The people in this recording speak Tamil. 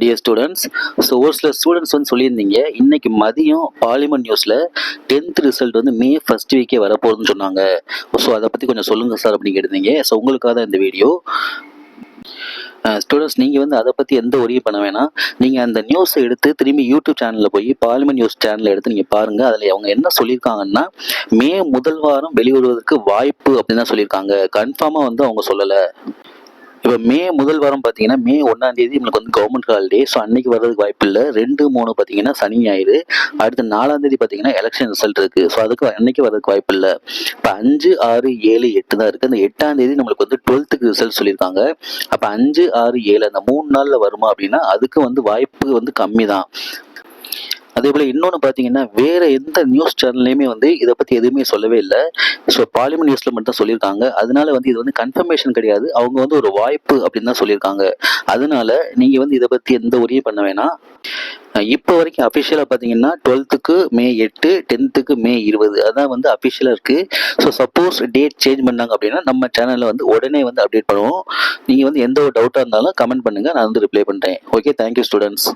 டியர் ஸ்டூடெண்ட்ஸ், ஸோ ஒரு சில ஸ்டூடெண்ட்ஸ் வந்து சொல்லியிருந்தீங்க இன்னைக்கு மதியம் பார்லிமெண்ட் நியூஸில் 10th ரிசல்ட் வந்து மே ஃபர்ஸ்ட் வீக்கே வரப்போகுதுன்னு சொன்னாங்க. ஸோ அதை பற்றி கொஞ்சம் சொல்லுங்கள் சார் அப்படின்னு கேட்டிருந்தீங்க. ஸோ உங்களுக்காக தான் இந்த வீடியோ. ஸ்டூடெண்ட்ஸ், நீங்கள் வந்து அதை பற்றி எந்த ஒரியும் பண்ண வேணாம். நீங்கள் அந்த நியூஸை எடுத்து திரும்பி யூடியூப் சேனலில் போய் பார்லிமெண்ட் நியூஸ் சேனலில் எடுத்து நீங்கள் பாருங்கள். அதில் அவங்க என்ன சொல்லியிருக்காங்கன்னா, மே முதல் வாரம் வெளிவருவதற்கு வாய்ப்பு அப்படின்னு தான் சொல்லியிருக்காங்க. கன்ஃபார்மாக வந்து அவங்க சொல்லலை. இப்போ மே முதல் வாரம் பார்த்தீங்கன்னா மே 1ஆம் தேதி நம்மளுக்கு வந்து கவர்மெண்ட் ஹாலிடே. ஸோ அன்னைக்கு வர்றதுக்கு வாய்ப்பு இல்லை. 2, 3 பார்த்தீங்கன்னா சனி ஞாயிறு. அடுத்து 4ஆம் தேதி பார்த்தீங்கன்னா எலெக்ஷன் ரிசல்ட் இருக்குது. ஸோ அதுக்கு அன்னைக்கு வர்றதுக்கு வாய்ப்பு இல்லை. இப்போ 5, 6, 7, 8 தான் இருக்குது. அந்த 8ஆம் தேதி நம்மளுக்கு வந்து 12th ரிசல்ட் சொல்லியிருக்காங்க. அப்போ 5, 6, 7 அந்த 3 நாளில் வருமா அப்படின்னா அதுக்கு வந்து வாய்ப்பு வந்து கம்மி தான். அதே போல் இன்னொன்று பார்த்தீங்கன்னா வேறு எந்த நியூஸ் சேனல்லையுமே வந்து இதை பற்றி எதுவுமே சொல்லவே இல்லை. ஸோ பார்லிமெண்ட் நியூஸில் மட்டும் தான் சொல்லியிருக்காங்க. அதனால வந்து இது வந்து கன்ஃபர்மேஷன் கிடையாது. அவங்க வந்து ஒரு வாய்ப்பு அப்படின்னு தான் சொல்லியிருக்காங்க. அதனால நீங்கள் வந்து இதை பற்றி எந்த உரியும் பண்ண வேணாம். இப்போ வரைக்கும் அஃபிஷியலாக பார்த்தீங்கன்னா 12th மே 8, 10th மே 20 அதான் வந்து அஃபிஷியலாக இருக்குது. ஸோ சப்போஸ் டேட் சேஞ்ச் பண்ணாங்க அப்படின்னா நம்ம சேனலில் வந்து உடனே வந்து அப்டேட் பண்ணுவோம். நீங்கள் வந்து எந்த ஒரு டவுட்டாக இருந்தாலும் கமெண்ட் பண்ணுங்கள், நான் வந்து ரிப்ளை பண்ணுறேன். Okay, thank you students.